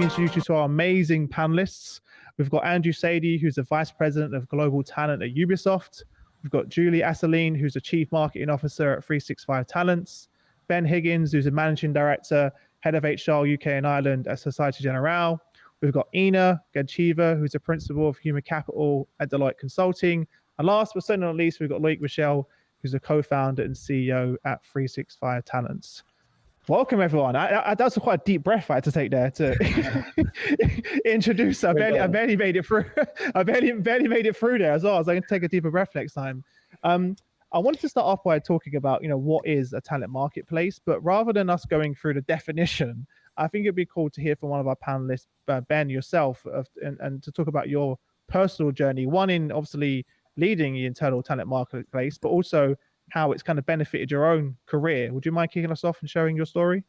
me introduce you to our amazing panelists. We've got Andrew Saidy, who's the Vice President of Global Talent at Ubisoft. We've got Julie Asselin, who's the Chief Marketing Officer at 365 Talents. Ben Higgins, who's the Managing Director, Head of HR UK and Ireland at Société Générale. We've got Ina Gantcheva, who's the Principal of Human Capital at Deloitte Consulting. And last but certainly not least, we've got Loic Michel, who's the co-founder and CEO at 365 Talents. Welcome, everyone. That was quite a deep breath I had to take there to introduce. I barely made it through. I barely made it through there as well. I was going to take a deeper breath next time. I wanted to start off by talking about, what is a talent marketplace, but rather than us going through the definition, I think it'd be cool to hear from one of our panelists, Ben, yourself, and to talk about your personal journey, one in obviously leading the internal talent marketplace, but also how it's kind of benefited your own career. Would you mind kicking us off and sharing your story?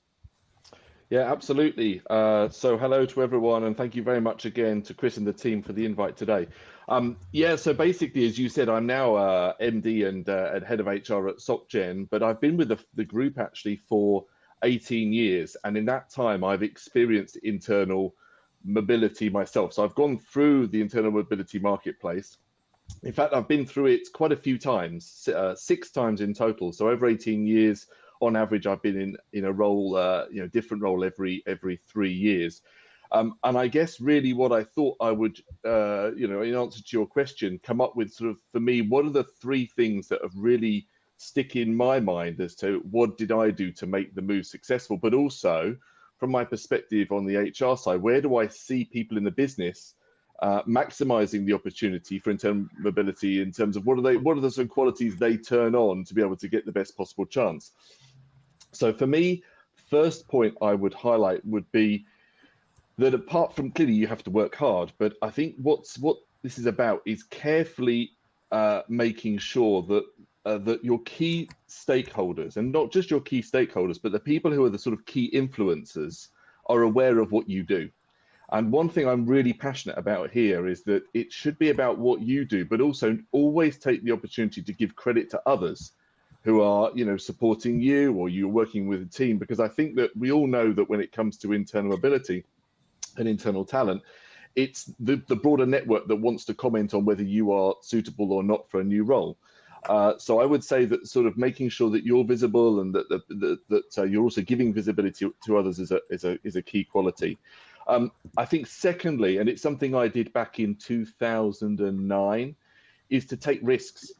Yeah, absolutely. So hello to everyone, and thank you very much again to Chris and the team for the invite today. So basically, as you said, I'm now MD and Head of HR at SocGen, but I've been with the group actually for 18 years. And in that time, I've experienced internal mobility myself. So I've gone through the internal mobility marketplace. In fact, I've been through it quite a few times, 6 times in total. So over 18 years, on average, I've been in a role, different role every 3 years. And I guess really what I thought I would, in answer to your question, come up with sort of, for me, what are the 3 things that have really stick in my mind as to what did I do to make the move successful, but also from my perspective on the HR side, where do I see people in the business maximizing the opportunity for internal mobility in terms of what are the sort of qualities they turn on to be able to get the best possible chance. So for me, first point I would highlight would be that apart from clearly you have to work hard, but I think what this is about is carefully making sure that that your key stakeholders, and not just your key stakeholders, but the people who are the sort of key influencers, are aware of what you do. And one thing I'm really passionate about here is that it should be about what you do, but also always take the opportunity to give credit to others who are, supporting you, or you're working with a team, because I think that we all know that when it comes to internal mobility and internal talent, it's the broader network that wants to comment on whether you are suitable or not for a new role. So I would say that sort of making sure that you're visible and that you're also giving visibility to others is a key quality. I think secondly, and it's something I did back in 2009, is to take risks.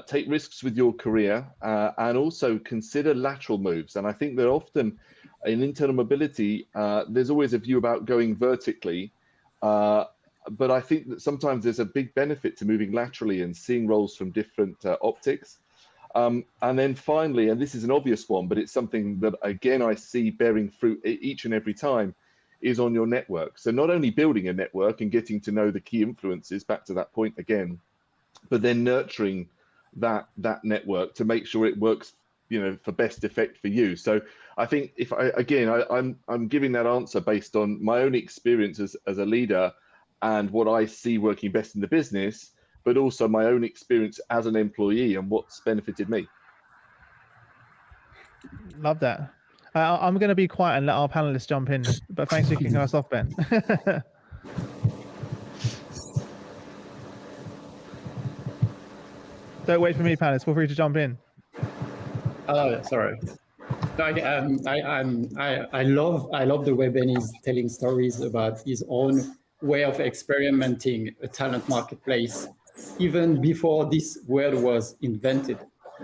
Take risks with your career and also consider lateral moves. And I think that often in internal mobility, there's always a view about going vertically. But I think that sometimes there's a big benefit to moving laterally and seeing roles from different optics. And then finally, and this is an obvious one, but it's something that, again, I see bearing fruit each and every time, is on your network. So not only building a network and getting to know the key influences, back to that point again, but then nurturing that network to make sure it works, for best effect for you. So I think I'm giving that answer based on my own experience as a leader and what I see working best in the business, but also my own experience as an employee and what's benefited me. Love that. I'm going to be quiet and let our panelists jump in, but thanks for kicking us off, Ben. Don't wait for me, panelists. Feel free to jump in. Oh, sorry. I love the way Ben is telling stories about his own way of experimenting a talent marketplace, even before this word was invented.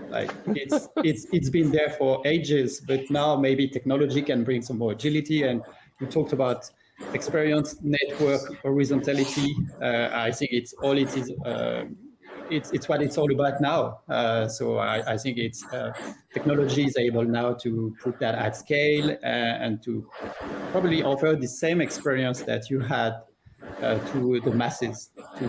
Like it's been there for ages, but now maybe technology can bring some more agility. And you talked about experience, network, horizontality. I think it's all it is. It's what it's all about now. So I think it's technology is able now to put that at scale and to probably offer the same experience that you had to the masses, to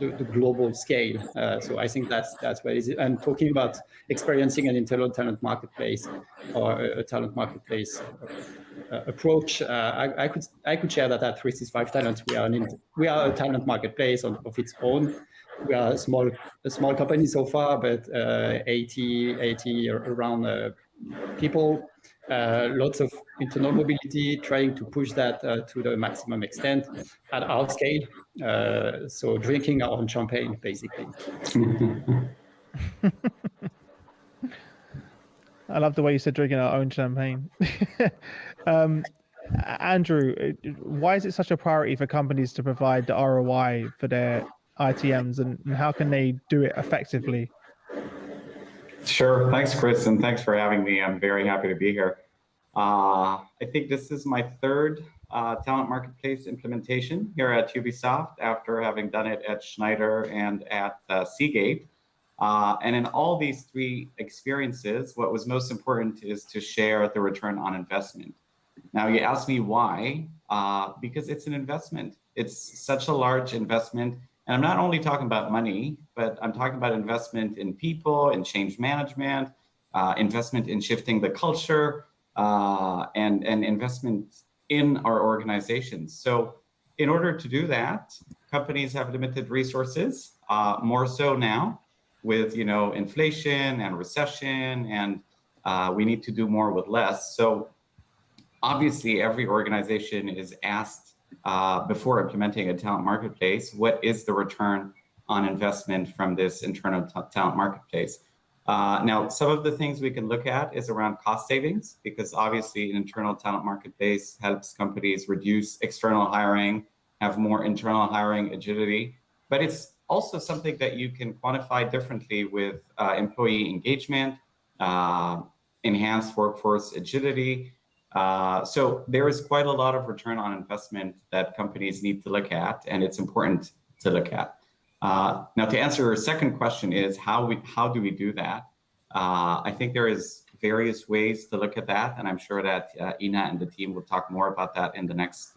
the global scale. So I think that's what it is. And talking about experiencing an internal talent marketplace or a talent marketplace approach, I could share that at 365 Talents we are a talent marketplace of its own. We are a small company so far, but 80 around people, lots of internal mobility, trying to push that to the maximum extent at our scale. So drinking our own champagne, basically. I love the way you said drinking our own champagne. Andrew, why is it such a priority for companies to provide the ROI for their ITMs, and how can they do it effectively? Sure. Thanks, Chris, and thanks for having me. I'm very happy to be here. I think this is my third talent marketplace implementation here at Ubisoft after having done it at Schneider and at Seagate. And in all these three experiences, what was most important is to share the return on investment. Now, you ask me why, because it's an investment. It's such a large investment. And I'm not only talking about money, but I'm talking about investment in people, in change management, investment in shifting the culture, and investment in our organizations. So in order to do that, companies have limited resources, more so now with inflation and recession, and we need to do more with less. So obviously every organization is asked before implementing a talent marketplace, what is the return on investment from this internal talent marketplace? Now, some of the things we can look at is around cost savings, because obviously an internal talent marketplace helps companies reduce external hiring, have more internal hiring agility, but it's also something that you can quantify differently with employee engagement, enhanced workforce agility. So there is quite a lot of return on investment that companies need to look at, and it's important to look at. Now, to answer your second question is how do we do that? I think there is various ways to look at that, and I'm sure that Ina and the team will talk more about that in the next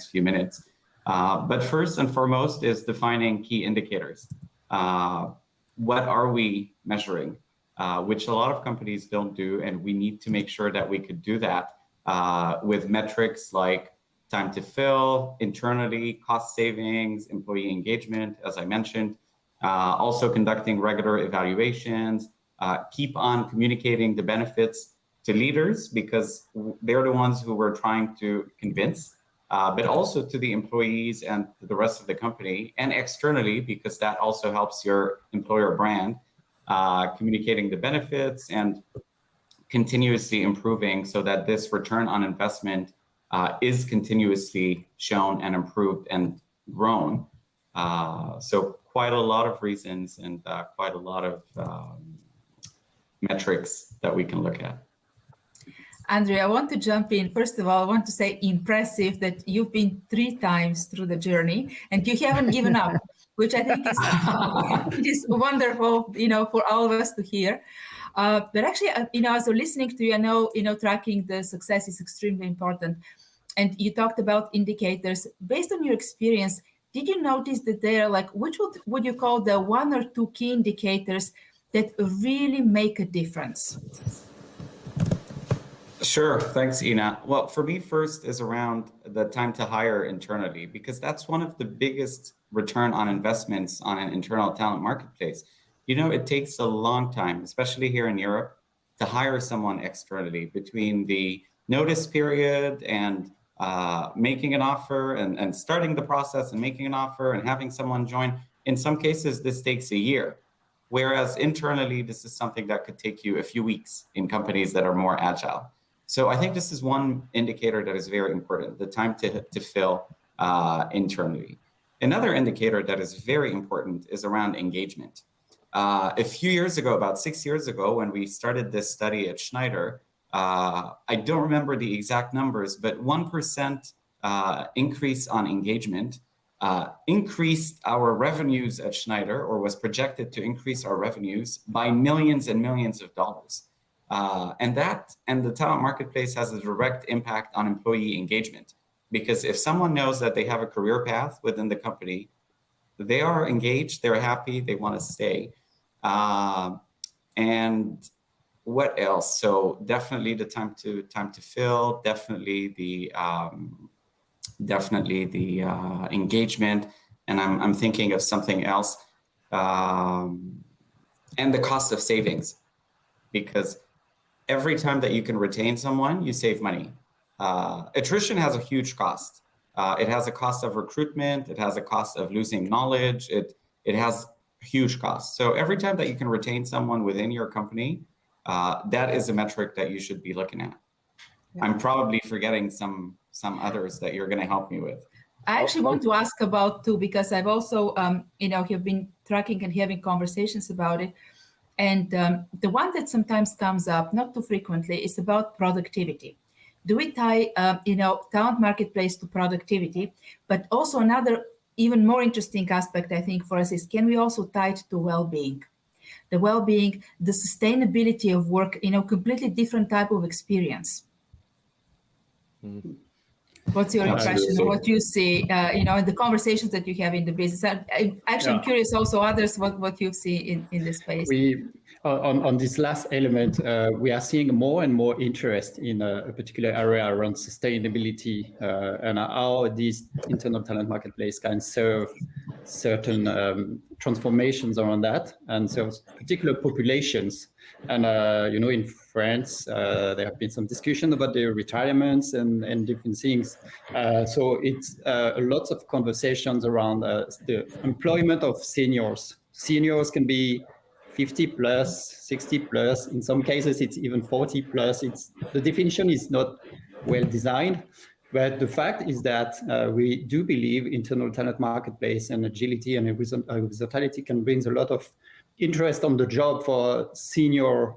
few minutes. But first and foremost is defining key indicators. What are we measuring? Which a lot of companies don't do, and we need to make sure that we could do that with metrics like time to fill, internally, cost savings, employee engagement, as I mentioned, also conducting regular evaluations, keep on communicating the benefits to leaders because they're the ones who we're trying to convince, but also to the employees and to the rest of the company, and externally, because that also helps your employer brand, communicating the benefits and continuously improving so that this return on investment is continuously shown and improved and grown. So quite a lot of reasons and quite a lot of metrics that we can look at. Andrea, I want to jump in. First of all, I want to say impressive that you've been 3 times through the journey and you haven't given up, which I think is wonderful, for all of us to hear. But actually, as I'm listening to you, I know, tracking the success is extremely important. And you talked about indicators. Based on your experience, did you notice that there are which would you call the 1 or 2 key indicators that really make a difference? Sure, thanks, Ina. Well, for me, first is around the time to hire internally, because that's one of the biggest return on investments on an internal talent marketplace. It takes a long time, especially here in Europe, to hire someone externally between the notice period and making an offer and starting the process and making an offer and having someone join. In some cases, this takes a year, whereas internally, this is something that could take you a few weeks in companies that are more agile. So I think this is one indicator that is very important, the time to fill internally. Another indicator that is very important is around engagement. A few years ago, about 6 years ago, when we started this study at Schneider, I don't remember the exact numbers, but 1% increase on engagement increased our revenues at Schneider, or was projected to increase our revenues by millions and millions of dollars. And the talent marketplace has a direct impact on employee engagement, because if someone knows that they have a career path within the company, they are engaged, they're happy, they want to stay. And what else? So definitely the time to fill, definitely the engagement, and I'm thinking of something else, and the cost of savings, because every time that you can retain someone, you save money. Attrition has a huge cost. It has a cost of recruitment. It has a cost of losing knowledge. It has huge costs. So every time that you can retain someone within your company, that is a metric that you should be looking at. Yeah. I'm probably forgetting some others that you're going to help me with. I actually want to ask about too, because I've also, have been tracking and having conversations about it. And the one that sometimes comes up, not too frequently, is about productivity. Do we tie, talent marketplace to productivity? But also another even more interesting aspect, I think, for us is, can we also tie it to well-being? The well-being, the sustainability of work, completely different type of experience. Mm-hmm. What's your impression? What you see, in the conversations that you have in the business? I'm curious also others what you see in this space. On this last element, we are seeing more and more interest in a particular area around sustainability and how this internal talent marketplace can serve certain transformations around that, and so particular populations. And in France, there have been some discussion about the retirements and different things. So it's lots of conversations around the employment of seniors. Seniors can be 50 plus, 60 plus. In some cases, it's even 40 plus. The definition is not well designed. But the fact is that we do believe internal talent marketplace and agility and horizontality can bring a lot of interest on the job for senior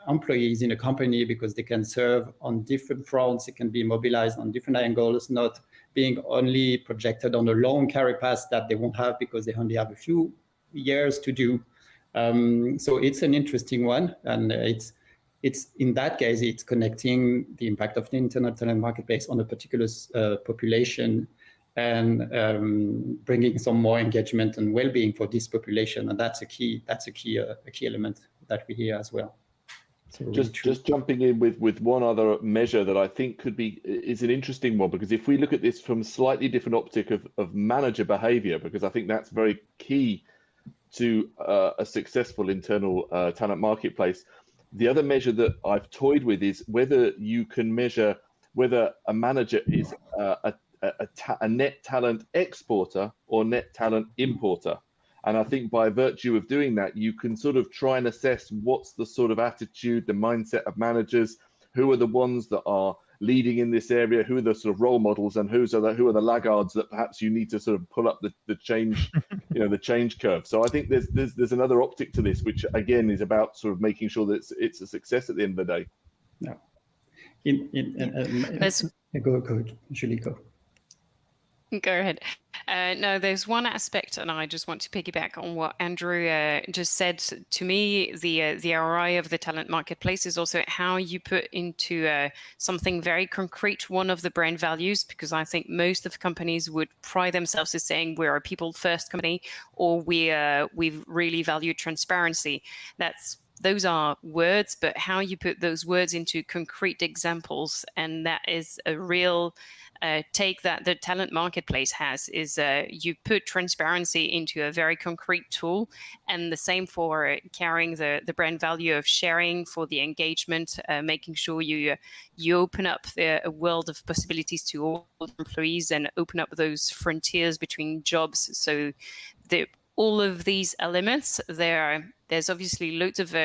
employees in a company, because they can serve on different fronts. It can be mobilized on different angles, not being only projected on a long career path that they won't have because they only have a few years to do. So it's an interesting one, and it's in that case, it's connecting the impact of the internal talent marketplace on a particular population and bringing some more engagement and well-being for this population, and that's a key element that we hear as well. So just jumping in with one other measure that I think is an interesting one, because if we look at this from a slightly different optic of manager behavior, because I think that's very key to a successful internal talent marketplace. The other measure that I've toyed with is whether you can measure whether a manager is a net talent exporter or net talent importer. And I think by virtue of doing that, you can sort of try and assess what's the sort of attitude, the mindset of managers, who are the ones that are leading in this area, who are the sort of role models, and who are the laggards that perhaps you need to sort of pull up the change, the change curve. So I think there's another optic to this, which again is about sort of making sure that it's a success at the end of the day. Yeah. Go, Julie, go. Go ahead. No, there's one aspect, and I just want to piggyback on what Andrew just said. To me, the ROI of the talent marketplace is also how you put into something very concrete one of the brand values, because I think most of companies would pride themselves as saying we're a people-first company, or we really value transparency. Those are words, but how you put those words into concrete examples, and that is a real take that the talent marketplace has, is you put transparency into a very concrete tool, and the same for carrying the brand value of sharing for the engagement, making sure you open up a world of possibilities to all employees and open up those frontiers between jobs. So all of these elements, there's obviously loads of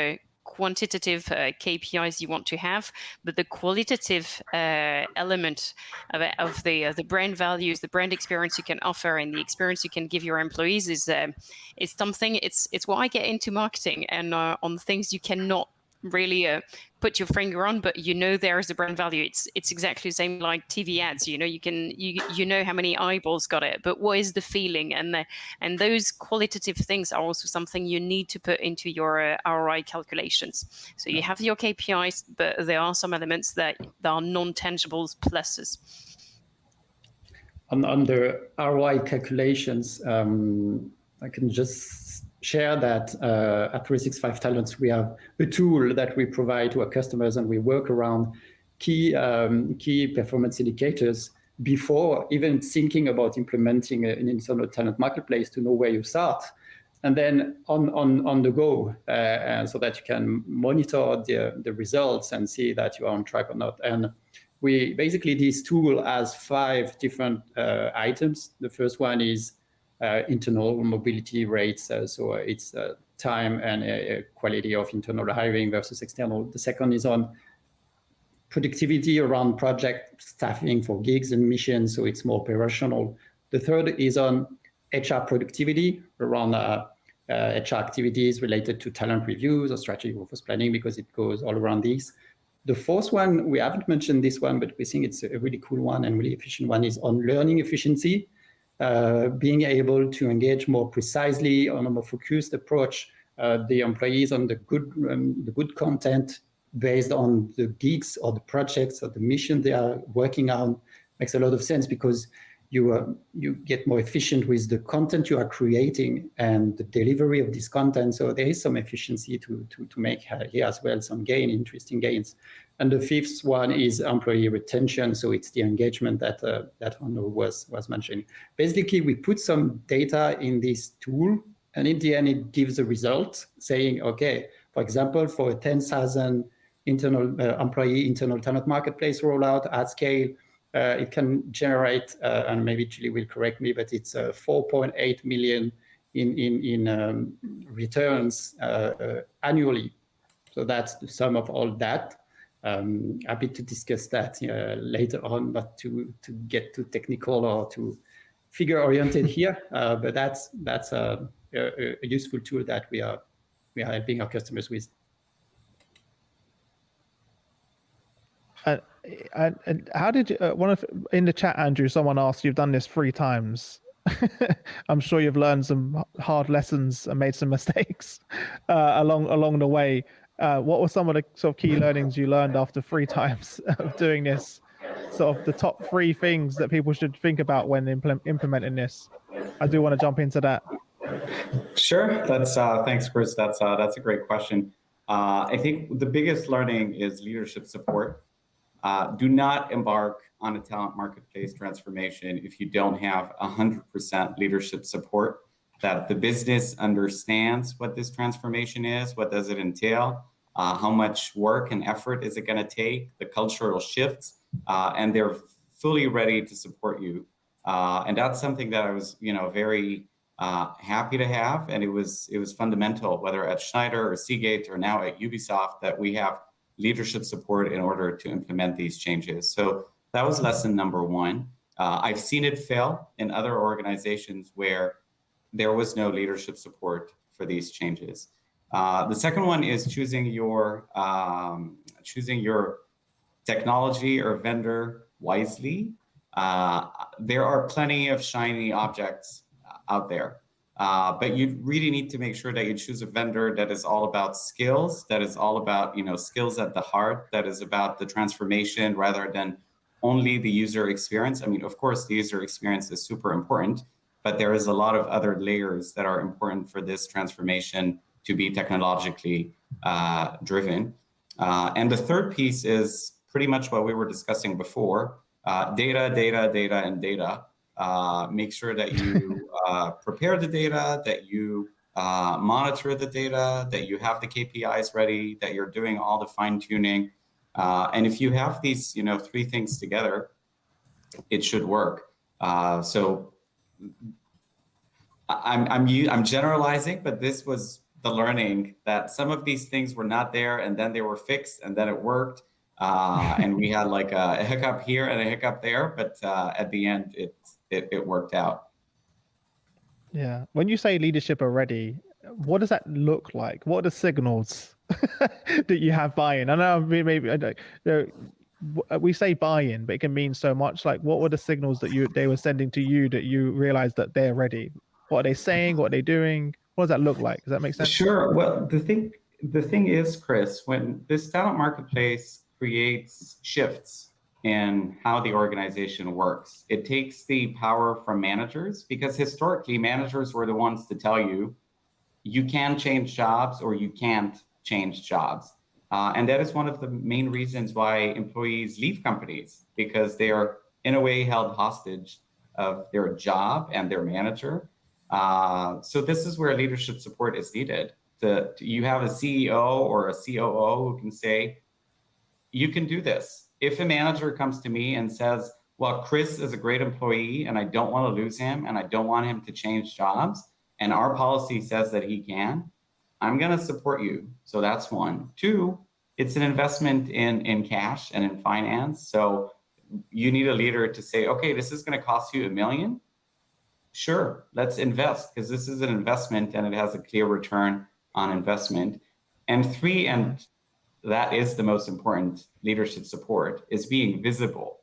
quantitative KPIs you want to have, but the qualitative element of the brand values, the brand experience you can offer, and the experience you can give your employees is something. It's why I get into marketing and on things you cannot really put your finger on, but there is a brand value. It's exactly the same like TV ads. You know how many eyeballs got it, but what is the feeling? And those qualitative things are also something you need to put into your ROI calculations. So you have your KPIs, but there are some elements that are non-tangibles pluses. On the ROI calculations, I can just share that at 365 Talents, we have a tool that we provide to our customers, and we work around key performance indicators before even thinking about implementing an internal talent marketplace to know where you start. and then on the go, so that you can monitor the results and see that you are on track or not. And this tool has 5 different items. The first one is internal mobility rates, so it's time and quality of internal hiring versus external. The second is on productivity around project staffing for gigs and missions, so it's more operational. The third is on HR productivity around HR activities related to talent reviews or strategic workforce planning, because it goes all around these. The fourth one, we haven't mentioned this one, but we think it's a really cool one and really efficient one, is on learning efficiency, being able to engage more precisely on a more focused approach the employees on the good content based on the gigs or the projects or the mission they are working on. Makes a lot of sense, because you get more efficient with the content you are creating and the delivery of this content. So there is some efficiency to make here as well, some interesting gains. And the fifth one is employee retention. So it's the engagement that Arnaud was mentioning. Basically, we put some data in this tool, and in the end, it gives a result saying, okay, for example, for a 10,000 employee internal talent marketplace rollout at scale, it can generate, and maybe Julie will correct me, but it's 4.8 million in returns annually. So that's the sum of all that. Happy to discuss that later on, not to get too technical or too figure oriented here. But that's a useful tool that we are helping our customers with. And how did you, in the chat, Andrew, someone asked, you've done this 3 times. I'm sure you've learned some hard lessons and made some mistakes along the way. What were some of the sort of key learnings you learned after 3 times of doing this? Sort of the top 3 things that people should think about when implementing this. I do want to jump into that. Sure. That's thanks, Chris. That's a great question. I think the biggest learning is leadership support. Do not embark on a talent marketplace transformation if you don't have 100% leadership support, that the business understands what this transformation is, what does it entail, how much work and effort is it going to take, the cultural shifts, and they're fully ready to support you. And that's something that I was, very happy to have, and it was fundamental, whether at Schneider or Seagate or now at Ubisoft, that we have leadership support in order to implement these changes. So that was lesson number 1. I've seen it fail in other organizations where there was no leadership support for these changes. The second one is choosing your technology or vendor wisely. There are plenty of shiny objects out there. But you really need to make sure that you choose a vendor that is all about skills, that is all about, skills at the heart, that is about the transformation rather than only the user experience. I mean, of course, the user experience is super important, but there is a lot of other layers that are important for this transformation to be technologically driven. And the third piece is pretty much what we were discussing before, data, and data. Make sure that you prepare the data, that you monitor the data, that you have the KPIs ready, that you're doing all the fine tuning. And if you have these, 3 things together, it should work. So I'm generalizing, but this was the learning, that some of these things were not there, and then they were fixed, and then it worked. And we had like a hiccup here and a hiccup there, but at the end, it worked out. Yeah. When you say leadership already, what does that look like? What are the signals that you have buy-in? I know maybe I don't, we say buy-in, but it can mean so much. Like, what were the signals that they were sending to you that you realized that they're ready? What are they saying? What are they doing? What does that look like? Does that make sense? Sure. Well, the thing is, Chris, when this talent marketplace creates shifts in how the organization works, it takes the power from managers, because historically managers were the ones to tell you, you can change jobs or you can't change jobs. And that is one of the main reasons why employees leave companies, because they are in a way held hostage of their job and their manager. So this is where leadership support is needed. You have a CEO or a COO who can say, you can do this. If a manager comes to me and says, well, Chris is a great employee and I don't want to lose him and I don't want him to change jobs, and our policy says that he can, I'm going to support you. So that's one. Two, it's an investment in cash and in finance. So you need a leader to say, okay, this is going to cost you $1 million. Sure, let's invest, because this is an investment and it has a clear return on investment. And three, and that is the most important leadership support, is being visible.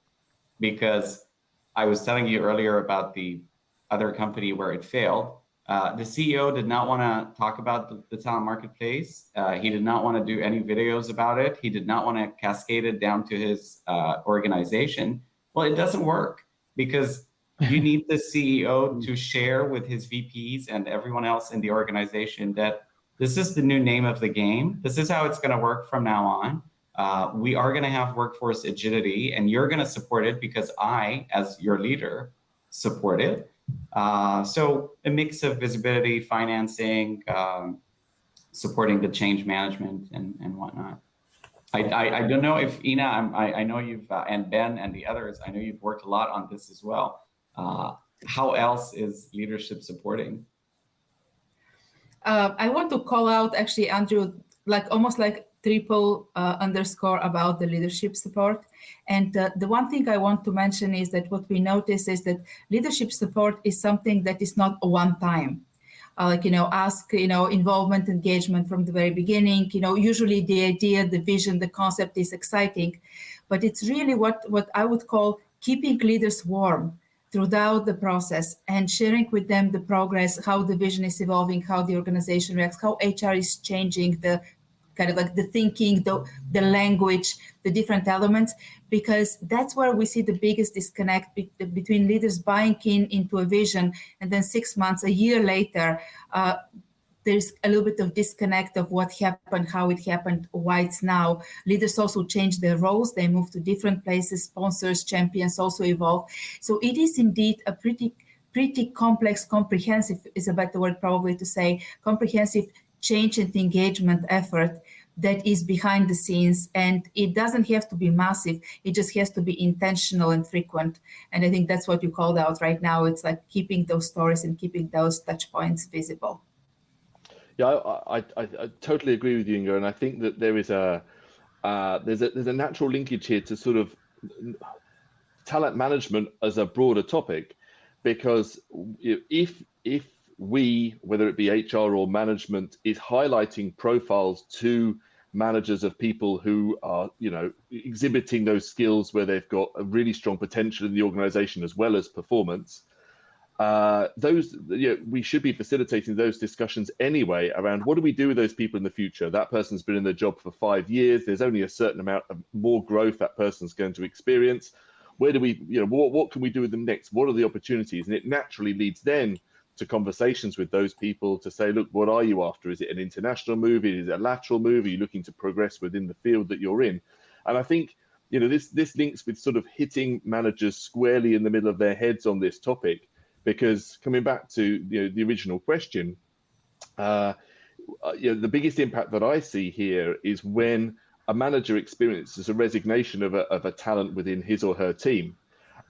Because I was telling you earlier about the other company where it failed. The CEO did not want to talk about the talent marketplace. He did not want to do any videos about it. He did not want to cascade it down to his organization. Well, it doesn't work, because you need the CEO to share with his VPs and everyone else in the organization that this is the new name of the game. This is how it's going to work from now on. We are going to have workforce agility, and you're going to support it because I, as your leader, support it. So a mix of visibility, financing, supporting the change management and whatnot. I don't know if Ina, I know you've, and Ben and the others, I know you've worked a lot on this as well. How else is leadership supporting? I want to call out, actually, Andrew, like almost like triple underscore about the leadership support. And the one thing I want to mention is that what we notice is that leadership support is something that is not a one time. Ask, involvement, engagement from the very beginning. Usually the idea, the vision, the concept is exciting, but it's really what I would call keeping leaders warm throughout the process and sharing with them the progress, how the vision is evolving, how the organization reacts, how HR is changing the kind of like the thinking, the language, the different elements, because that's where we see the biggest disconnect between leaders buying into a vision, and then 6 months, a year later, there's a little bit of disconnect of what happened, how it happened, why it's now. Leaders also change their roles. They move to different places. Sponsors, champions also evolve. So it is indeed a pretty complex, comprehensive is a better word probably to say, comprehensive change and engagement effort that is behind the scenes. And it doesn't have to be massive. It just has to be intentional and frequent. And I think that's what you called out right now. It's like keeping those stories and keeping those touch points visible. Yeah, I totally agree with you, Inga, and I think that there is there's a natural linkage here to sort of talent management as a broader topic, because if we, whether it be HR or management, is highlighting profiles to managers of people who are, exhibiting those skills where they've got a really strong potential in the organization as well as performance, we should be facilitating those discussions anyway around what do we do with those people in the future. That person's been in their job for 5 years. There's only a certain amount of more growth that person's going to experience. Where do we, what can we do with them next? What are the opportunities? And it naturally leads then to conversations with those people to say, look, what are you after? Is it an international move? Is it a lateral move? Are you looking to progress within the field that you're in? And I think, this links with sort of hitting managers squarely in the middle of their heads on this topic, because coming back to the original question, the biggest impact that I see here is when a manager experiences a resignation of a talent within his or her team.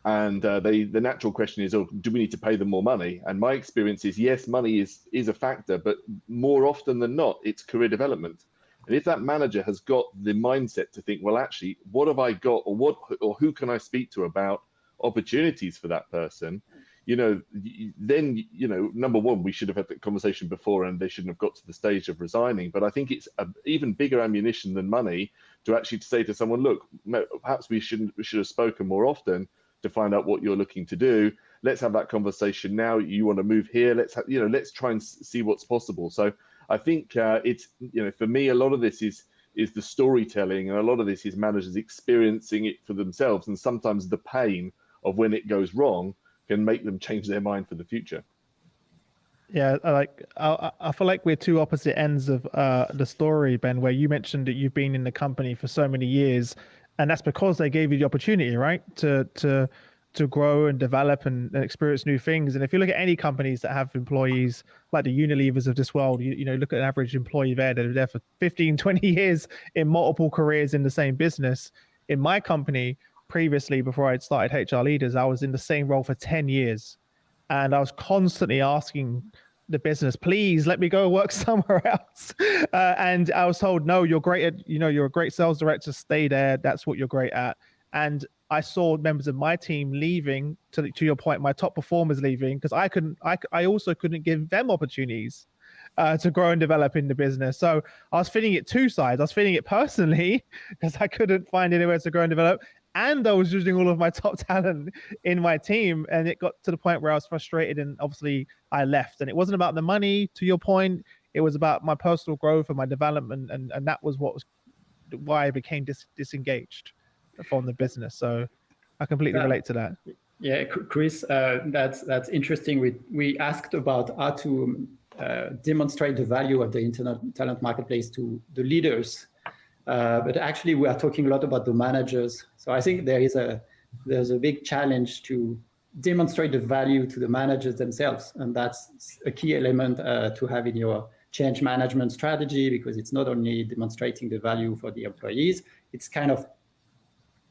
And the natural question is, do we need to pay them more money? And my experience is, yes, money is a factor, but more often than not, it's career development. And if that manager has got the mindset to think, well, actually, what have I got, or who can I speak to about opportunities for that person? Then, number one, we should have had that conversation before, and they shouldn't have got to the stage of resigning. But I think it's an even bigger ammunition than money to actually say to someone, look, perhaps we should have spoken more often to find out what you're looking to do. Let's have that conversation now. You want to move here? Let's try and see what's possible. So I think it's, for me, a lot of this is the storytelling, and a lot of this is managers experiencing it for themselves. And sometimes the pain of when it goes wrong can make them change their mind for the future. Yeah, I feel like we're two opposite ends of the story, Ben, where you mentioned that you've been in the company for so many years, and that's because they gave you the opportunity, right, to to grow and develop and experience new things. And if you look at any companies that have employees like the Unilevers of this world, you know, look at an average employee there, they're there for 15, 20 years in multiple careers in the same business. In my company, previously, before I'd started HR Leaders, I was in the same role for 10 years. And I was constantly asking the business, please let me go work somewhere else. And I was told, no, you're great at, you know, you're a great sales director, stay there. That's what you're great at. And I saw members of my team leaving, to your point, my top performers leaving, because I also couldn't give them opportunities to grow and develop in the business. So I was feeling it two sides. I was feeling it personally because I couldn't find anywhere to grow and develop. And I was losing all of my top talent in my team. And it got to the point where I was frustrated, and obviously I left. And it wasn't about the money, to your point. It was about my personal growth and my development. And that was why I became disengaged from the business. So I completely relate to that. Yeah, Chris, that's interesting. We asked about how to demonstrate the value of the internet talent marketplace to the leaders. But actually, we are talking a lot about the managers. So I think there's a big challenge to demonstrate the value to the managers themselves. And that's a key element to have in your change management strategy, because it's not only demonstrating the value for the employees, it's kind of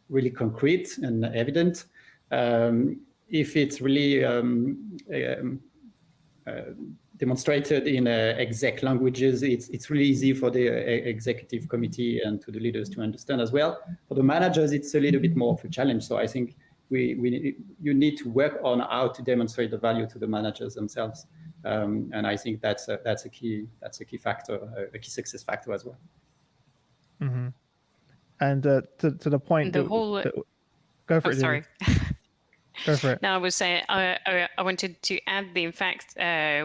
really concrete and evident. If it's really demonstrated in exec languages, it's really easy for the executive committee and to the leaders to understand as well. For the managers, it's a little bit more of a challenge. So I think you need to work on how to demonstrate the value to the managers themselves. And I think that's a key factor, a key success factor as well. Mm-hmm. And to the point, the whole. Go for it. Sorry. Go for it. No, I was saying I wanted to add in fact,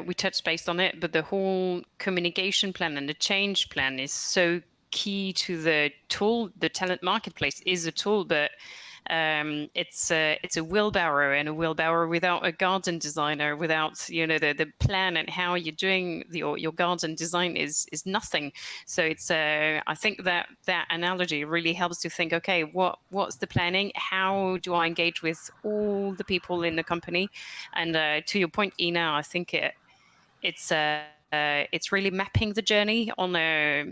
we touched base on it, but the whole communication plan and the change plan is so key to the tool. The talent marketplace is a tool, but it's a wheelbarrow, and a wheelbarrow without a garden designer, without the plan and how you're doing your garden design is nothing. So it's I think that analogy really helps to think, okay, what's the planning? How do I engage with all the people in the company? And to your point, Ina, I think it's really mapping the journey on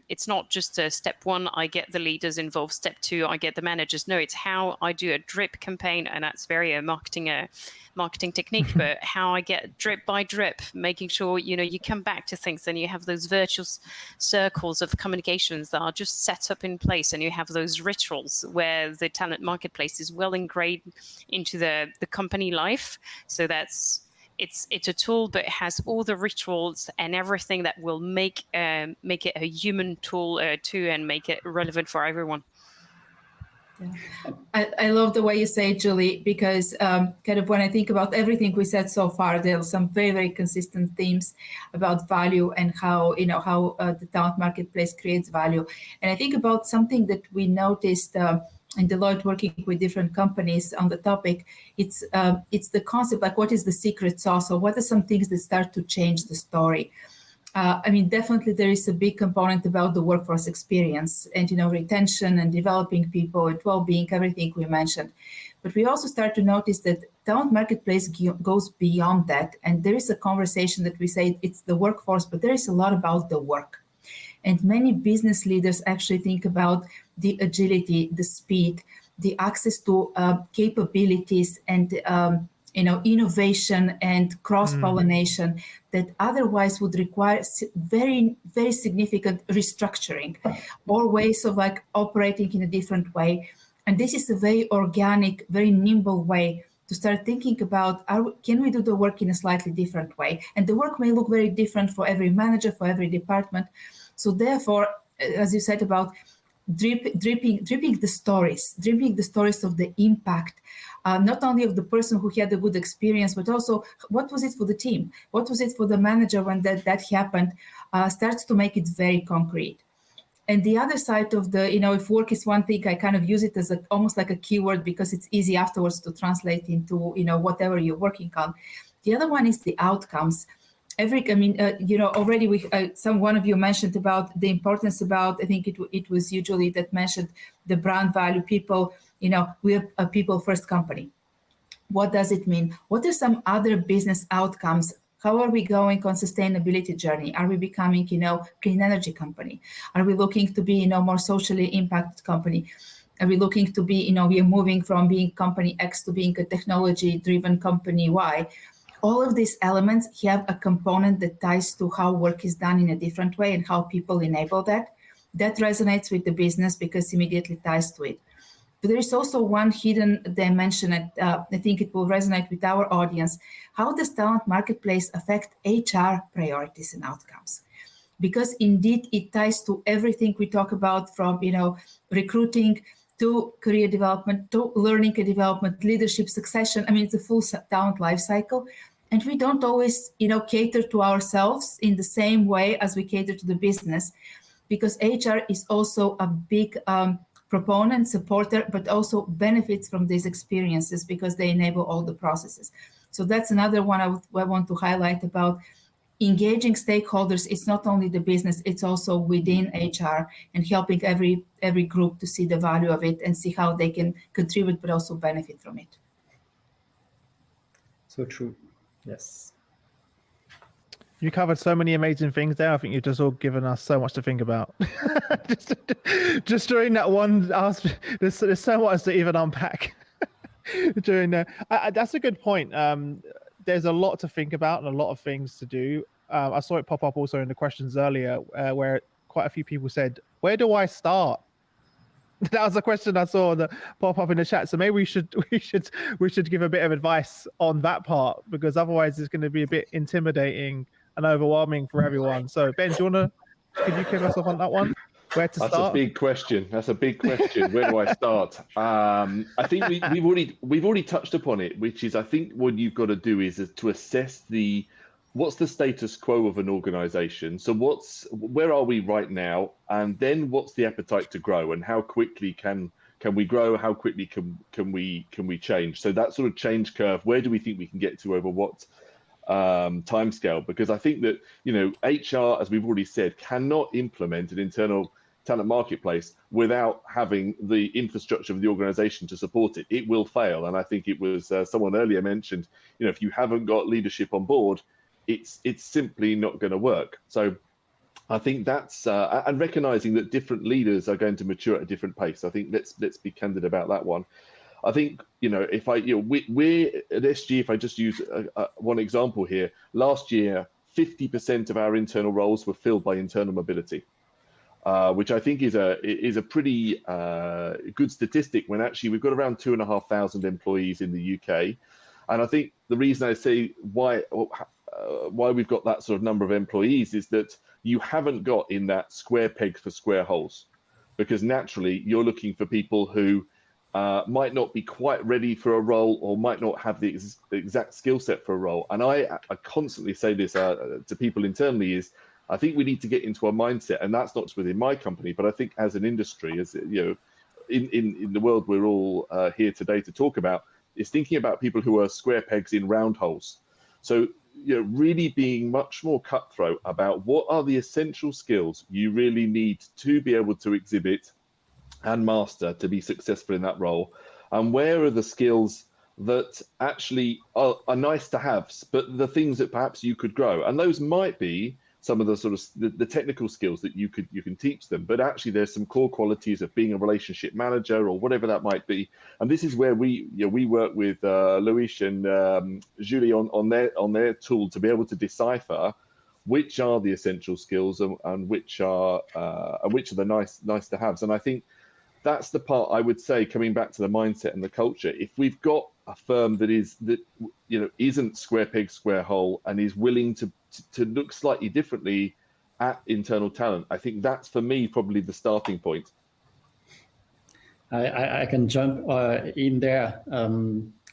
it's not just step one, I get the leaders involved, step two, I get the managers. No, it's how I do a drip campaign, and that's very marketing technique, but how I get drip by drip, making sure you come back to things, and you have those virtuous circles of communications that are just set up in place, and you have those rituals where the talent marketplace is well ingrained into the company life. So it's a tool, but it has all the rituals and everything that will make it a human tool too, and make it relevant for everyone. Yeah. I love the way you say it, Julie, because kind of when I think about everything we said so far, there are some very, very consistent themes about value and how the talent marketplace creates value. And I think about something that we noticed in Deloitte, working with different companies on the topic. It's the concept, like, what is the secret sauce, or what are some things that start to change the story? I mean, definitely there is a big component about the workforce experience and, retention and developing people and well-being, everything we mentioned. But we also start to notice that talent marketplace goes beyond that. And there is a conversation that we say it's the workforce, but there is a lot about the work. And many business leaders actually think about the agility, the speed, the access to capabilities and innovation and cross-pollination that otherwise would require very, very significant restructuring or ways of operating in a different way. And this is a very organic, very nimble way to start thinking about, can we do the work in a slightly different way? And the work may look very different for every manager, for every department. So therefore, as you said about dripping the stories of the impact, not only of the person who had a good experience, but also what was it for the team? What was it for the manager when that happened? Starts to make it very concrete. And the other side of the, if work is one thing, I kind of use it as almost like a keyword because it's easy afterwards to translate into, whatever you're working on. The other one is the outcomes. Already one of you mentioned about the importance about, I think it was you, Julie, that mentioned the brand value. People, we are a people first company. What does it mean? What are some other business outcomes? How are we going on sustainability journey? Are we becoming, clean energy company? Are we looking to be, more socially impacted company? Are we looking to be, we are moving from being company X to being a technology-driven company Y? All of these elements have a component that ties to how work is done in a different way and how people enable that. That resonates with the business because immediately ties to it. But there is also one hidden dimension that I think it will resonate with our audience. How does talent marketplace affect HR priorities and outcomes? Because indeed it ties to everything we talk about, from recruiting to career development to learning and development, leadership, succession. I mean, it's a full talent life cycle. And we don't always cater to ourselves in the same way as we cater to the business, because HR is also a big proponent, supporter, but also benefits from these experiences because they enable all the processes. So that's another one I want to highlight about engaging stakeholders. It's not only the business, it's also within HR and helping every group to see the value of it and see how they can contribute, but also benefit from it. So true. Yes. You covered so many amazing things there. I think you've just all given us so much to think about. just during that one ask, there's so much to even unpack. During that's a good point. There's a lot to think about and a lot of things to do. I saw it pop up also in the questions earlier, where quite a few people said, "Where do I start?" That was a question I saw that pop up in the chat. So maybe we should give a bit of advice on that part, because otherwise it's going to be a bit intimidating and overwhelming for everyone. So Ben, could you kick us off on that one? Where to start? That's a big question. Where do I start? I think we've already touched upon it, which is, I think what you've got to do is to assess what's the status quo of an organization. So where are we right now? And then what's the appetite to grow, and how quickly can we grow? How quickly can we change? So that sort of change curve, where do we think we can get to over what timescale? Because I think that HR, as we've already said, cannot implement an internal talent marketplace without having the infrastructure of the organization to support it. It will fail. And I think it was someone earlier mentioned, if you haven't got leadership on board, it's simply not going to work. So I think that's and recognizing that different leaders are going to mature at a different pace. I think let's be candid about that one. I think if we're at SG, if I just use one example here, last year 50% of our internal roles were filled by internal mobility, which I think is a pretty good statistic when actually we've got around 2,500 employees in the UK. And I think the reason I say why we've got that sort of number of employees is that you haven't got in that square pegs for square holes, because naturally you're looking for people who might not be quite ready for a role or might not have the exact skill set for a role. And I constantly say this to people internally is, I think we need to get into a mindset, and that's not just within my company, but I think as an industry, as in the world we're all here today to talk about, is thinking about people who are square pegs in round holes. So really being much more cutthroat about what are the essential skills you really need to be able to exhibit and master to be successful in that role, and where are the skills that actually are nice to have, but the things that perhaps you could grow. And those might be some of the sort of the technical skills that you can teach them, but actually there's some core qualities of being a relationship manager or whatever that might be. And this is where we work with Loic and Julie on their tool to be able to decipher which are the essential skills and which are the nice to haves. And I think that's the part I would say, coming back to the mindset and the culture. If we've got a firm that isn't square peg, square hole, and is willing to look slightly differently at internal talent, I think that's, for me, probably the starting point. I can jump in there.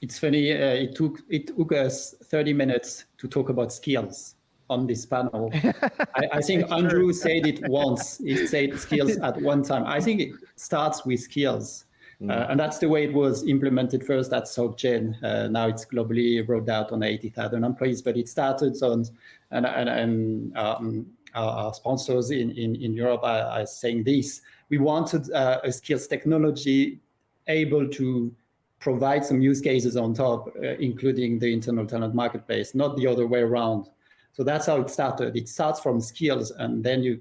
It's funny, it took us 30 minutes to talk about skills on this panel. I think Andrew said it once. He said skills at one time. I think it starts with skills. And that's the way it was implemented first at SocGen. Now it's globally rolled out on 80,000 employees, but it started on, and our sponsors in Europe are saying this. We wanted a skills technology able to provide some use cases on top, including the internal talent marketplace, not the other way around. So that's how it started. It starts from skills, and then you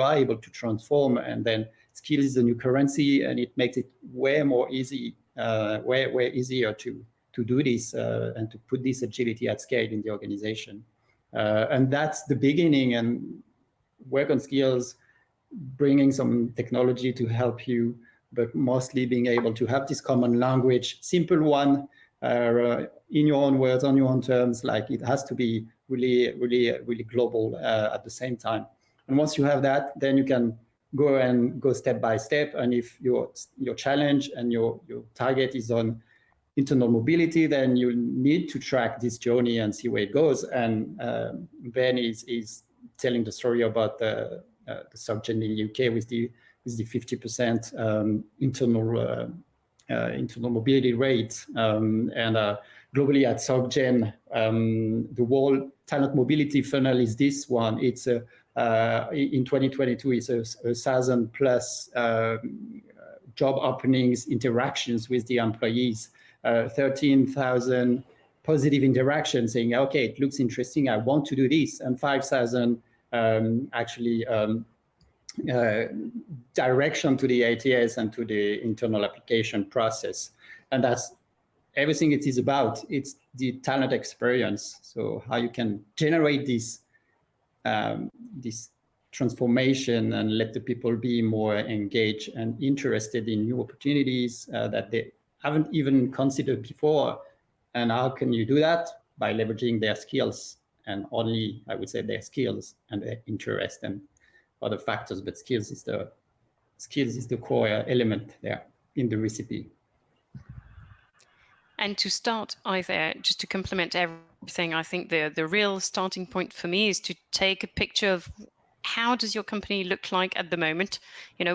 are able to transform, and then skills is the new currency, and it makes it way easier to do this and to put this agility at scale in the organization. And that's the beginning, and work on skills, bringing some technology to help you, but mostly being able to have this common language, simple one, in your own words, on your own terms. Like, it has to be really global at the same time. And once you have that, then you can go step by step. And if your challenge and your target is on internal mobility, then you need to track this journey and see where it goes. And Ben is telling the story about the SocGen in the UK with the 50% internal mobility rate, and globally at SocGen, the whole talent mobility funnel is this one. It's in 2022, it's 1,000+ job openings, interactions with the employees, 13,000 positive interactions saying, okay, it looks interesting, I want to do this, and 5,000 actually direction to the ATS and to the internal application process. And that's everything it is about. It's the talent experience. So how you can generate this transformation and let the people be more engaged and interested in new opportunities that they haven't even considered before. And how can you do that? By leveraging their skills, and only, I would say, their skills and their interest and other factors, but skills is the core element there in the recipe. And to start, either just to complement everything, I think the real starting point for me is to take a picture of how does your company look like at the moment.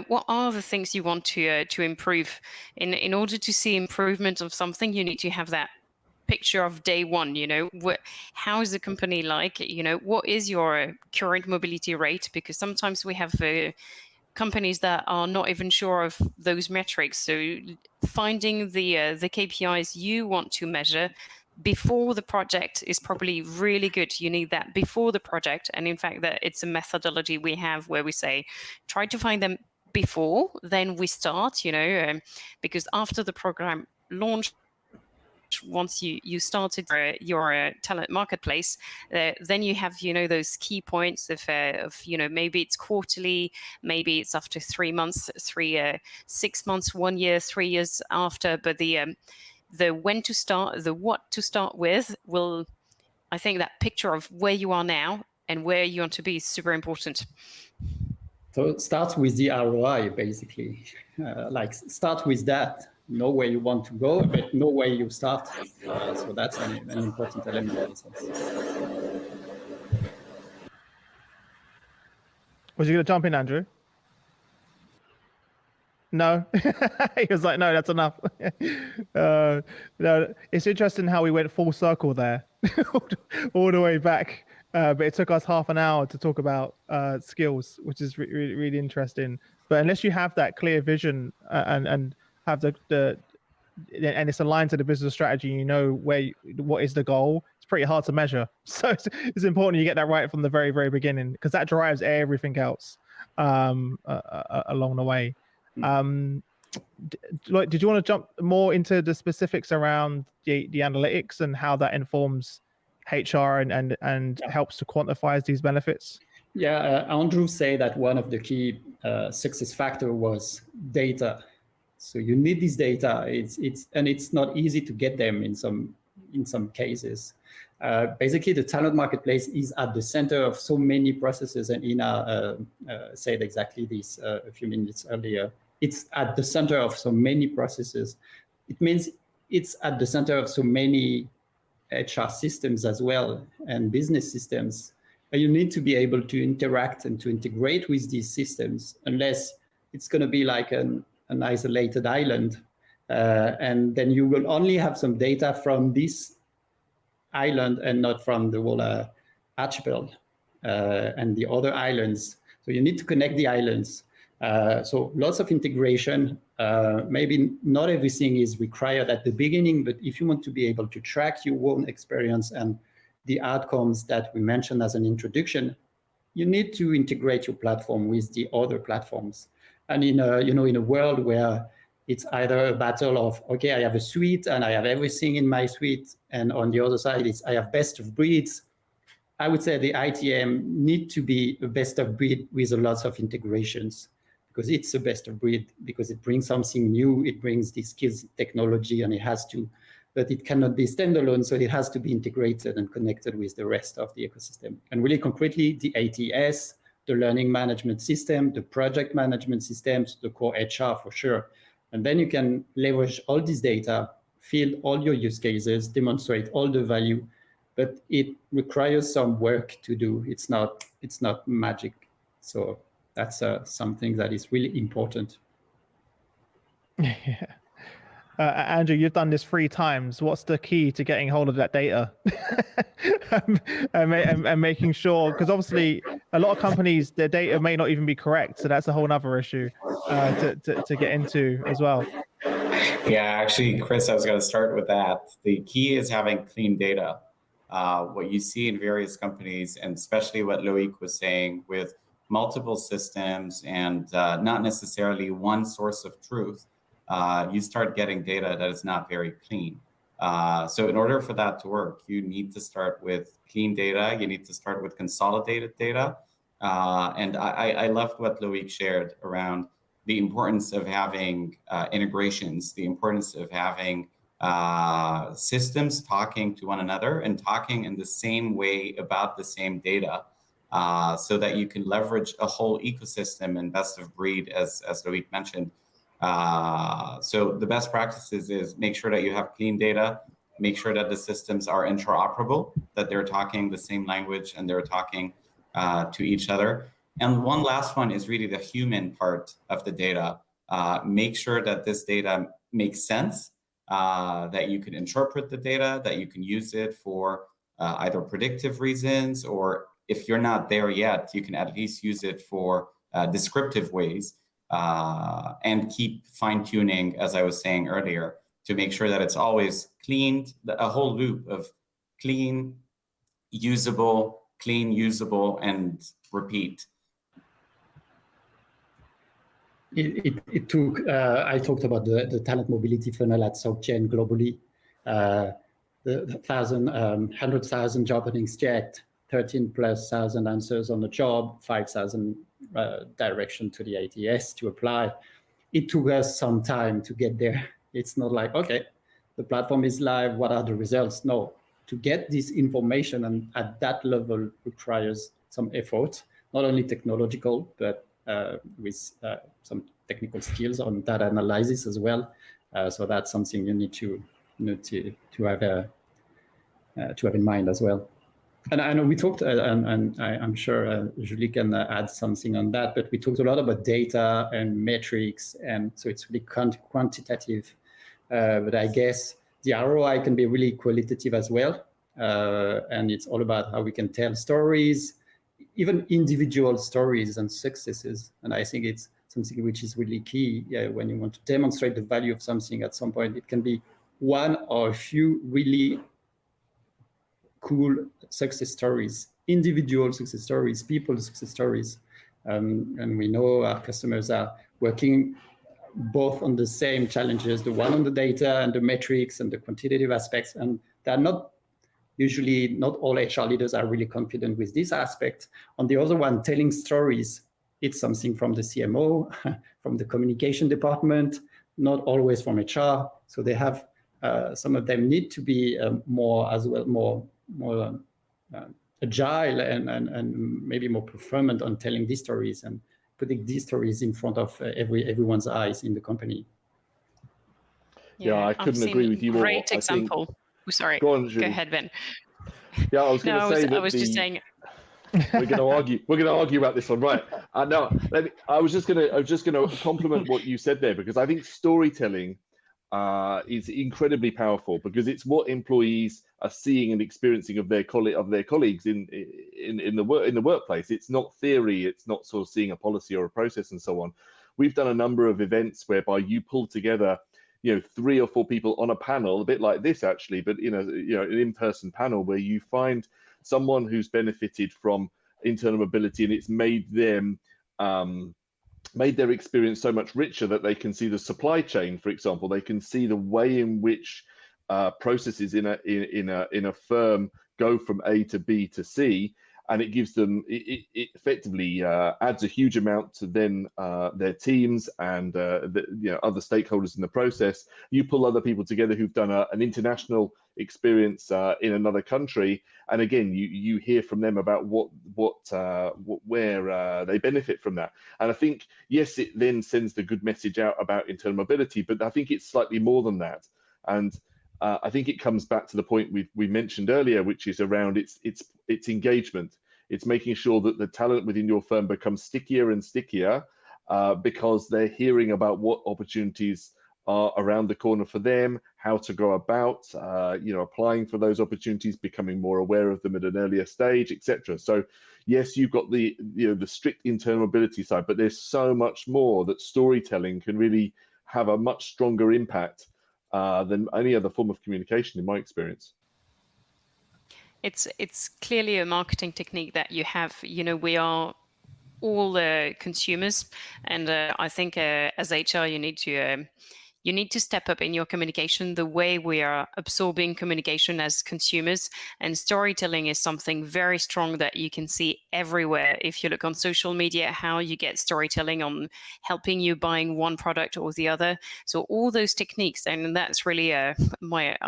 What are the things you want to improve? In order to see improvement of something, you need to have that picture of day one. How is the company like? What is your current mobility rate? Because sometimes we have companies that are not even sure of those metrics. So finding the KPIs you want to measure before the project is probably really good. You need that before the project. And in fact, that it's a methodology we have where we say, try to find them before, then we start, because after the program launch, once you started your talent marketplace, then you have those key points of maybe it's quarterly, maybe it's after 3 months, 6 months, 1 year, 3 years after. But the when to start, the what to start with I think that picture of where you are now and where you want to be is super important. So it starts with the ROI, basically. Start with that. Know where you want to go, but know where you start. So that's an important element in a sense. Was you going to jump in, Andrew? No. He was like, no, that's enough. No, it's interesting how we went full circle there, all the way back. But it took us half an hour to talk about skills, which is really interesting. But unless you have that clear vision and have and it's aligned to the business strategy, what is the goal, it's pretty hard to measure. So it's important you get that right from the very, very beginning, because that drives everything else along the way. Loic, did you want to jump more into the specifics around the analytics and how that informs HR and helps to quantify these benefits? Yeah, Andrew said that one of the key success factor was data. So you need this data. It's not easy to get them in some cases. Basically, the talent marketplace is at the center of so many processes, and Ina said exactly this a few minutes earlier. It's at the center of so many processes. It means it's at the center of so many HR systems as well, and business systems. And you need to be able to interact and to integrate with these systems, unless it's going to be like an isolated island. And then you will only have some data from this island and not from the whole archipelago and the other islands. So you need to connect the islands. So lots of integration. Maybe not everything is required at the beginning, but if you want to be able to track your own experience and the outcomes that we mentioned as an introduction, you need to integrate your platform with the other platforms. And in a world where it's either a battle of, okay, I have a suite and I have everything in my suite, and on the other side, I have best of breeds. I would say the ITM need to be a best of breed with a lot of integrations, because it's a best of breed, because it brings something new, it brings the skills, technology, and it has to, but it cannot be standalone, so it has to be integrated and connected with the rest of the ecosystem. And really concretely, the ATS, the learning management system, the project management systems, the core HR for sure. And then you can leverage all this data, field all your use cases, demonstrate all the value, but it requires some work to do. It's not magic. So that's something that is really important. Yeah. Andrew, you've done this 3 times. What's the key to getting hold of that data and making sure? Because obviously, a lot of companies, their data may not even be correct. So that's a whole other issue to get into as well. Yeah, actually, Chris, I was going to start with that. The key is having clean data. What you see in various companies, and especially what Loic was saying with multiple systems and not necessarily one source of truth, you start getting data that is not very clean. So in order for that to work, you need to start with clean data. You need to start with consolidated data. And I loved what Loic shared around the importance of having integrations, the importance of having systems talking to one another and talking in the same way about the same data, so that you can leverage a whole ecosystem and best of breed, as Loic mentioned. So the best practices is make sure that you have clean data, make sure that the systems are interoperable, that they're talking the same language and they're talking to each other. And one last one is really the human part of the data. Make sure that this data makes sense, that you can interpret the data, that you can use it for either predictive reasons, or if you're not there yet, you can at least use it for descriptive ways, and keep fine-tuning, as I was saying earlier, to make sure that it's always cleaned, a whole loop of clean, usable, and repeat. It took, I talked about the talent mobility funnel at SocGen globally, the 100,000 job openings checked, 13,000+ answers on the job, 5,000 direction to the ATS to apply. It took us some time to get there. It's not like, okay, the platform is live, what are the results? No, to get this information and at that level requires some effort, not only technological, but with some technical skills on data analysis as well. So that's something you need to have in mind as well. And I know we talked, and I'm sure Julie can add something on that, but we talked a lot about data and metrics, and so it's really quantitative. But I guess the ROI can be really qualitative as well. And it's all about how we can tell stories, even individual stories and successes. And I think it's something which is really key when you want to demonstrate the value of something at some point. It can be one or a few really cool success stories, individual success stories, people's success stories. And we know our customers are working both on the same challenges, the one on the data and the metrics and the quantitative aspects. And they're not usually, not all HR leaders are really confident with this aspect. On the other one, telling stories, it's something from the CMO, from the communication department, not always from HR. So they have, some of them need to be more as well, more agile and maybe more performant on telling these stories and putting these stories in front of everyone's eyes in the company. Yeah, I couldn't agree with you more. Great example. Sorry, go on, go ahead, Ben. Yeah, I was going to say that I was just saying. We're going to argue. We're going to argue about this one, right? No, I was just going to compliment what you said there, because I think storytelling is incredibly powerful, because it's what employees are seeing and experiencing of their colleagues in the workplace. It's not theory. It's not sort of seeing a policy or a process and so on. we've done a number of events whereby you pull together, 3 or 4 people on a panel, a bit like this actually, but an in-person panel where you find someone who's benefited from internal mobility, and it's made them made their experience so much richer that they can see the supply chain, for example. They can see the way in which processes in a firm go from A to B to C, and it gives them, it effectively adds a huge amount to then their teams and other stakeholders in the process. You pull other people together who've done an international experience in another country, and again, you hear from them about where they benefit from that. And I think, yes, it then sends the good message out about internal mobility, but I think it's slightly more than that. And I think it comes back to the point we mentioned earlier, which is around its engagement. It's making sure that the talent within your firm becomes stickier and stickier because they're hearing about what opportunities are around the corner for them, how to go about, applying for those opportunities, becoming more aware of them at an earlier stage, etc. So, yes, you've got the strict internal mobility side, but there's so much more that storytelling can really have a much stronger impact than any other form of communication, in my experience. It's clearly a marketing technique that you have. We are all consumers, and I think as HR, you need to step up in your communication the way we are absorbing communication as consumers. And storytelling is something very strong that you can see everywhere. If you look on social media, how you get storytelling on helping you buying one product or the other. So all those techniques, and that's really I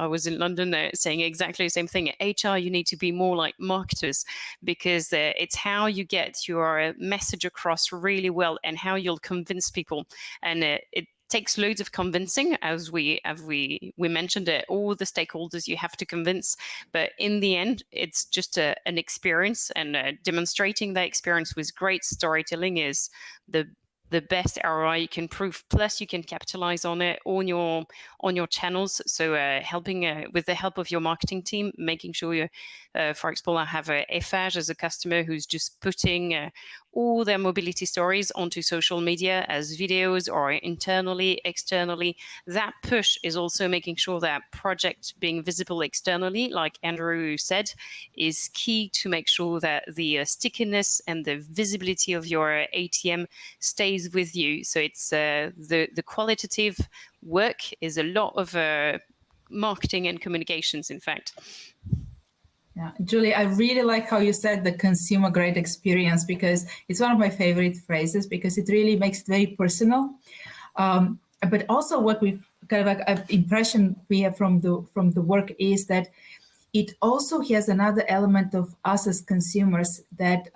was in London saying exactly the same thing. HR, you need to be more like marketers, because it's how you get your message across really well and how you'll convince people. And it takes loads of convincing, as we mentioned it, all the stakeholders you have to convince. But in the end, it's just an experience, and demonstrating that experience with great storytelling is the best ROI you can prove. Plus, you can capitalize on it on your channels. So helping with the help of your marketing team, making sure you, for example, I have Eiffage as a customer who's just putting all their mobility stories onto social media as videos or internally, externally. That push is also making sure that project being visible externally, like Andrew said, is key to make sure that the stickiness and the visibility of your ATM stays with you. So it's the qualitative work is a lot of marketing and communications, in fact. Yeah, Julie, I really like how you said the consumer grade experience, because it's one of my favorite phrases, because it really makes it very personal. But also what we've kind of like an impression we have from the work is that it also has another element of us as consumers, that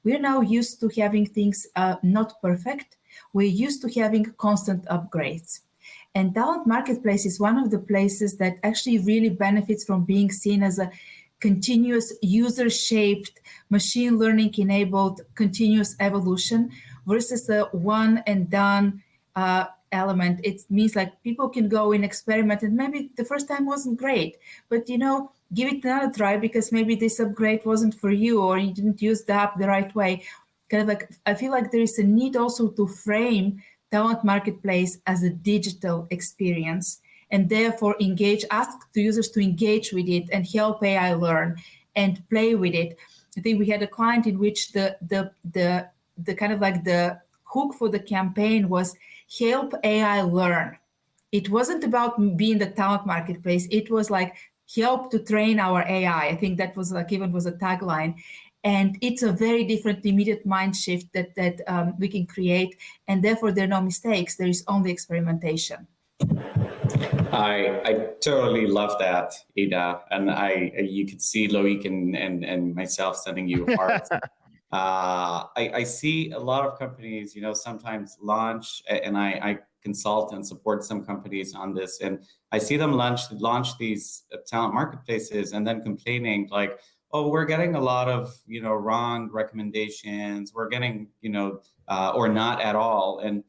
we're now used to having things not perfect. We're used to having constant upgrades. And Talent Marketplace is one of the places that actually really benefits from being seen as a continuous user-shaped, machine learning-enabled continuous evolution versus a one-and-done element. It means like people can go and experiment, and maybe the first time wasn't great, but give it another try, because maybe this upgrade wasn't for you, or you didn't use the app the right way. Kind of like, I feel like there is a need also to frame Talent Marketplace as a digital experience, and therefore ask the users to engage with it and help AI learn and play with it. I think we had a client in which the kind of like the hook for the campaign was help AI learn. It wasn't about being the Talent Marketplace. It was like help to train our AI. I think that was like even was a tagline. And it's a very different immediate mind shift that we can create. And therefore there are no mistakes. There is only experimentation. I totally love that, Ida, and you could see Loic and myself sending you hearts. I see a lot of companies, sometimes launch, and I consult and support some companies on this, and I see them launch these talent marketplaces and then complaining like, oh, we're getting a lot of wrong recommendations, we're getting or not at all. And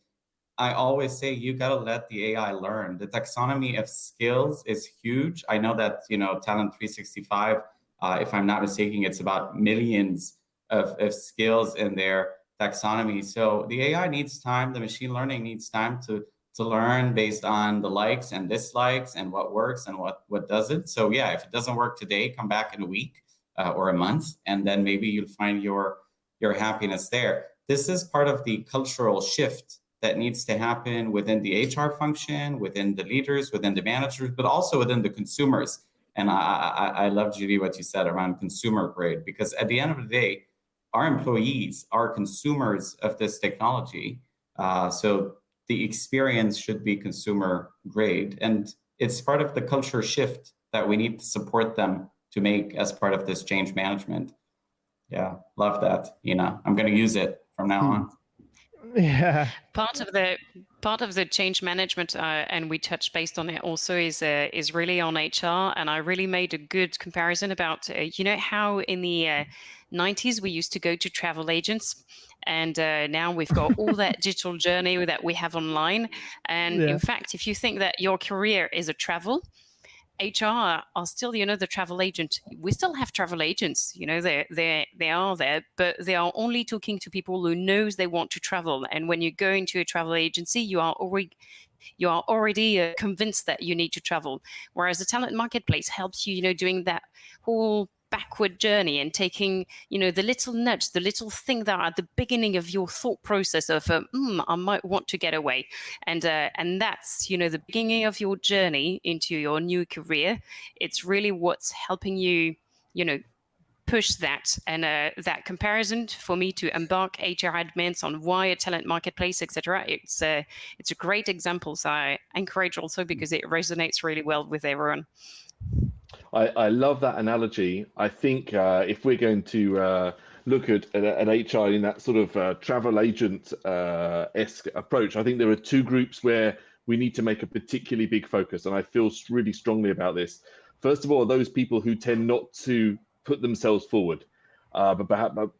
I always say you got to let the AI learn. The taxonomy of skills is huge. I know that, Talent 365, if I'm not mistaken, it's about millions of skills in there. taxonomy. So the AI needs time, the machine learning needs time to learn based on the likes and dislikes and what works and what doesn't. So yeah, if it doesn't work today, come back in a week or a month, and then maybe you'll find your happiness there. This is part of the cultural shift that needs to happen within the HR function, within the leaders, within the managers, but also within the consumers. And I love, Judy, what you said around consumer grade, because at the end of the day, our employees are consumers of this technology. So the experience should be consumer grade. And it's part of the culture shift that we need to support them to make as part of this change management. Yeah, love that. I'm going to use it from now on. Yeah. Part of the change management, and we touched based on it also, is really on HR. And I really made a good comparison about how in the 90s we used to go to travel agents, and now we've got all that digital journey that we have online. And in fact, if you think that your career is a travel, HR are still, the travel agent. We still have travel agents, they are there, but they are only talking to people who knows they want to travel. And when you go into a travel agency, you are already convinced that you need to travel. Whereas the talent marketplace helps you, doing that whole backward journey and taking, the little nudge, the little thing that at the beginning of your thought process of, I might want to get away. And that's, the beginning of your journey into your new career. It's really what's helping you, push that. And that comparison for me to embark HR admins on why a talent marketplace, etc. It's a great example. So I encourage also because it resonates really well with everyone. I love that analogy. I think if we're going to look at HR in that sort of travel agent-esque approach, I think there are two groups where we need to make a particularly big focus, and I feel really strongly about this. First of all, those people who tend not to put themselves forward, but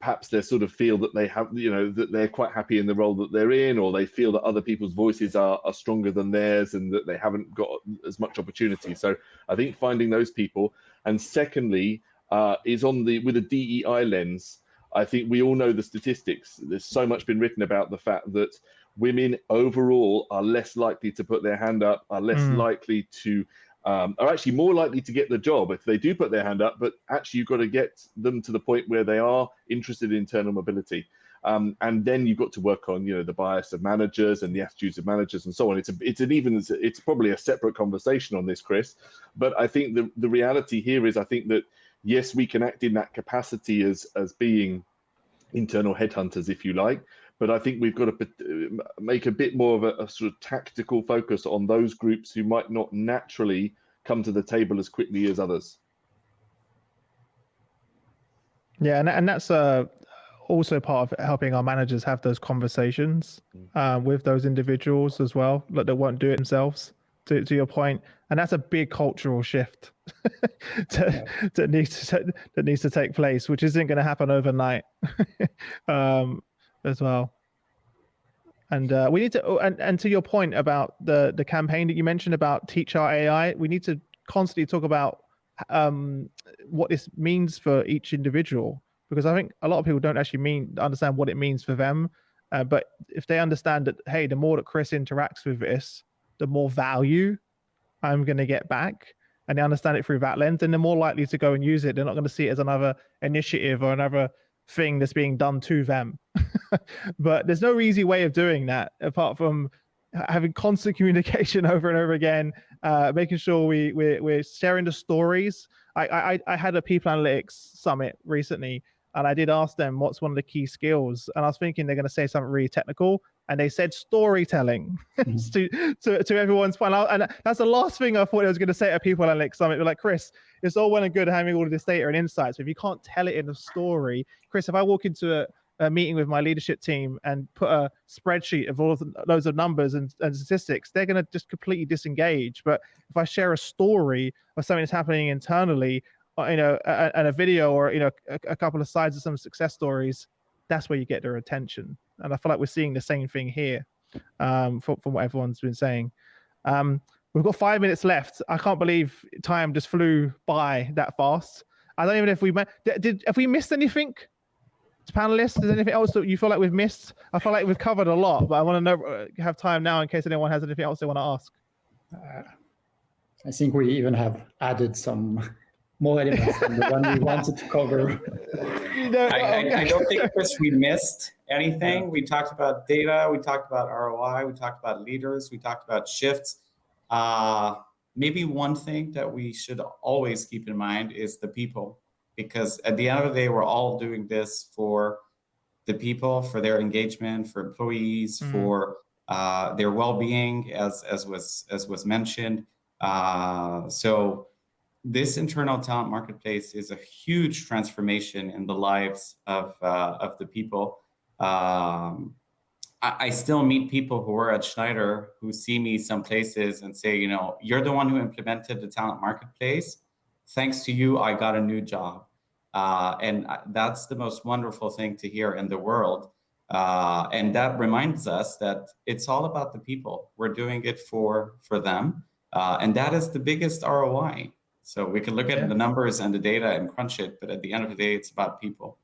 perhaps they sort of feel that they have, that they're quite happy in the role that they're in, or they feel that other people's voices are stronger than theirs and that they haven't got as much opportunity. So I think finding those people. And secondly, is with a DEI lens. I think we all know the statistics. There's so much been written about the fact that women overall are less likely to put their hand up, are less likely to are actually more likely to get the job if they do put their hand up, but actually you've got to get them to the point where they are interested in internal mobility. And then you've got to work on, the bias of managers and the attitudes of managers and so on. It's probably a separate conversation on this, Chris. But I think the reality here is, I think that, yes, we can act in that capacity as being internal headhunters, if you like. But I think we've got to make a bit more of a sort of tactical focus on those groups who might not naturally come to the table as quickly as others. Yeah, and that's also part of helping our managers have those conversations with those individuals as well. Like, they won't do it themselves, to your point. And that's a big cultural shift that needs to take place, which isn't going to happen overnight. As well. And we need to, and to your point about the campaign that you mentioned about Teach Our AI, we need to constantly talk about what this means for each individual, because I think a lot of people don't actually understand what it means for them. But if they understand that, hey, the more that Chris interacts with this, the more value I'm going to get back, and they understand it through that lens, then they're more likely to go and use it. They're not going to see it as another initiative or another thing that's being done to them. But there's no easy way of doing that apart from having constant communication over and over again, making sure we're sharing the stories. I had a people analytics summit recently, and I did ask them what's one of the key skills, and I was thinking they're going to say something really technical, and they said storytelling to everyone's point. And that's the last thing I thought I was going to say at a people analytics summit. They're like, Chris, it's all well and good having all of this data and insights, but if you can't tell it in a story, Chris, if I walk into a meeting with my leadership team and put a spreadsheet of loads of numbers and statistics, they're going to just completely disengage. But if I share a story of something that's happening internally, and a video, or a couple of sides of some success stories, that's where you get their attention. And I feel like we're seeing the same thing here, from what everyone's been saying. We've got 5 minutes left. I can't believe time just flew by that fast. I don't even know if have we missed anything panelists? Is there anything else that you feel like we've missed? I feel like we've covered a lot, but I want to know, have time now in case anyone has anything else they want to ask. I think we even have added some more elements than the one we wanted to cover. I don't think, Chris, we missed anything. We talked about data, we talked about ROI, we talked about leaders, we talked about shifts. Maybe one thing that we should always keep in mind is the people, because at the end of the day, we're all doing this for the people, for their engagement, for employees, for their well-being, as was mentioned. So this internal talent marketplace is a huge transformation in the lives of the people. I still meet people who are at Schneider who see me some places and say, you know, you're the one who implemented the talent marketplace. Thanks to you, I got a new job. And that's the most wonderful thing to hear in the world. And that reminds us that it's all about the people. We're doing it for them. And that is the biggest ROI. So we can look at the numbers and the data and crunch it, but at the end of the day, it's about people.